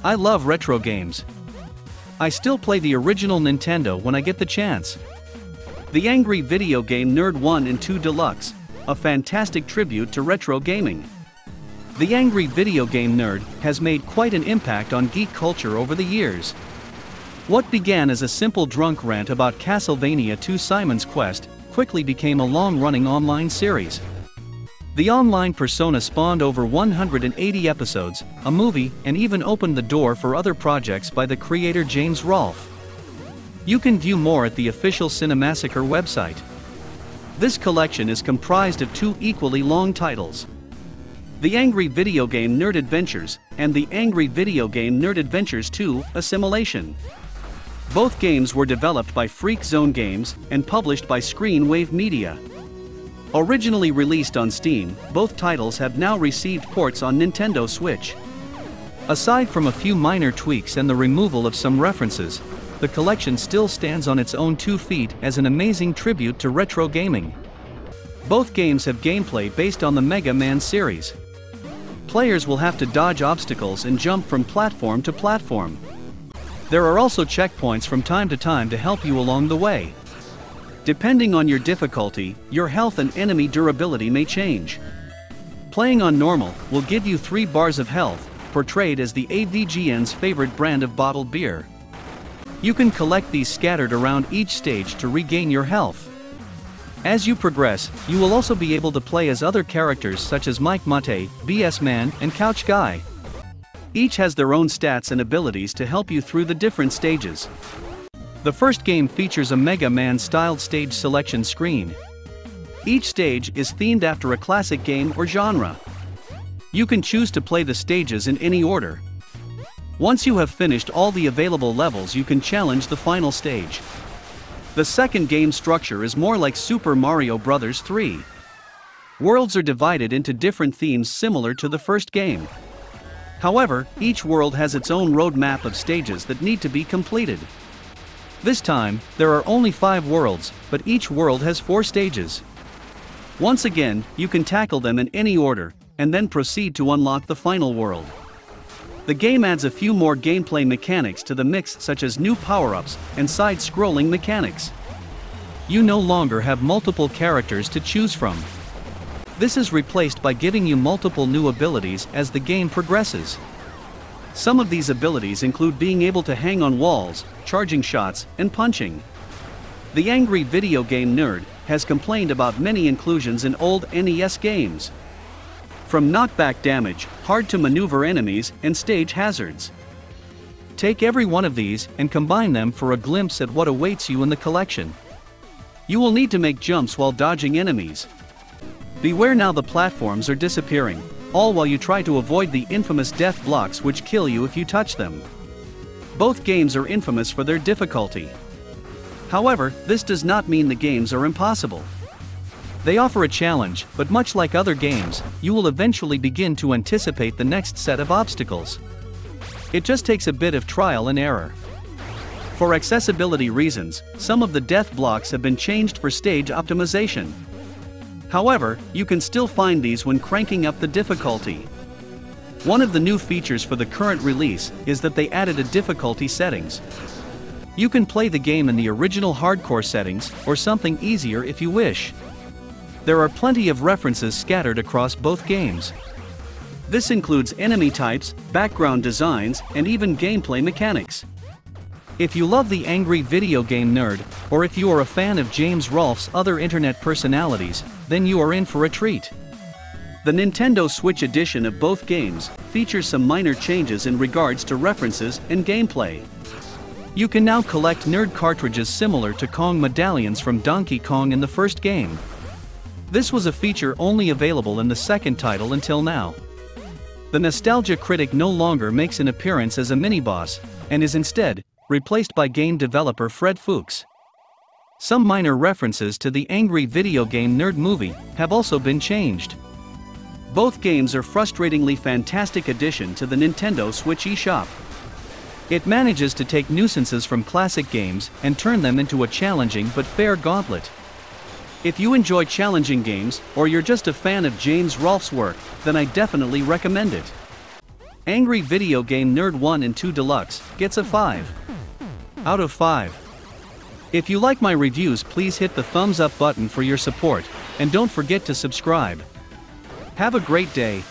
I love retro games. I still play the original Nintendo when I get the chance. The Angry Video Game Nerd 1 and 2 Deluxe, a fantastic tribute to retro gaming. The Angry Video Game Nerd has made quite an impact on geek culture over the years. What began as a simple drunk rant about Castlevania II Simon's Quest quickly became a long-running online series. The online persona spawned over 180 episodes, a movie, and even opened the door for other projects by the creator James Rolfe. You can view more at the official Cinemassacre website. This collection is comprised of 2 equally long titles: The Angry Video Game Nerd Adventures and The Angry Video Game Nerd Adventures 2: Assimilation. Both games were developed by Freak Zone Games and published by Screenwave Media. Originally released on Steam, both titles have now received ports on Nintendo Switch. Aside from a few minor tweaks and the removal of some references, the collection still stands on its own 2 feet as an amazing tribute to retro gaming. Both games have gameplay based on the Mega Man series. Players will have to dodge obstacles and jump from platform to platform. There are also checkpoints from time to time to help you along the way. Depending on your difficulty, your health and enemy durability may change. Playing on normal will give you 3 bars of health, portrayed as the AVGN's favorite brand of bottled beer. You can collect these scattered around each stage to regain your health. As you progress, you will also be able to play as other characters such as Mike Mate, BS Man, and Couch Guy. Each has their own stats and abilities to help you through the different stages. The first game features a Mega Man-styled stage selection screen. Each stage is themed after a classic game or genre. You can choose to play the stages in any order. Once you have finished all the available levels, you can challenge the final stage. The second game structure is more like Super Mario Bros. 3. Worlds are divided into different themes similar to the first game. However, each world has its own roadmap of stages that need to be completed. This time, there are only 5 worlds, but each world has 4 stages. Once again, you can tackle them in any order, and then proceed to unlock the final world. The game adds a few more gameplay mechanics to the mix, such as new power-ups and side-scrolling mechanics. You no longer have multiple characters to choose from. This is replaced by giving you multiple new abilities as the game progresses. Some of these abilities include being able to hang on walls, charging shots, and punching. The Angry Video Game Nerd has complained about many inclusions in old NES games. From knockback damage, hard-to-maneuver enemies, and stage hazards. Take every one of these and combine them for a glimpse at what awaits you in the collection. You will need to make jumps while dodging enemies. Beware now, the platforms are disappearing, all while you try to avoid the infamous death blocks which kill you if you touch them. Both games are infamous for their difficulty. However, this does not mean the games are impossible. They offer a challenge, but much like other games, you will eventually begin to anticipate the next set of obstacles. It just takes a bit of trial and error. For accessibility reasons, some of the death blocks have been changed for stage optimization. However, you can still find these when cranking up the difficulty. One of the new features for the current release is that they added a difficulty settings. You can play the game in the original hardcore settings, or something easier if you wish. There are plenty of references scattered across both games. This includes enemy types, background designs, and even gameplay mechanics. If you love the Angry Video Game Nerd, or if you are a fan of James Rolfe's other internet personalities, then you are in for a treat. The Nintendo Switch edition of both games features some minor changes in regards to references and gameplay. You can now collect nerd cartridges similar to Kong medallions from Donkey Kong in the first game. This was a feature only available in the second title until now. The Nostalgia Critic no longer makes an appearance as a mini-boss, and is instead replaced by game developer Fred Fuchs. Some minor references to the Angry Video Game Nerd movie have also been changed. Both games are frustratingly fantastic addition to the Nintendo Switch eShop. It manages to take nuisances from classic games and turn them into a challenging but fair gauntlet. If you enjoy challenging games, or you're just a fan of James Rolfe's work, then I definitely recommend it. Angry Video Game Nerd 1 and 2 Deluxe gets a 5 out of 5. If you like my reviews, please hit the thumbs up button for your support, and don't forget to subscribe. Have a great day.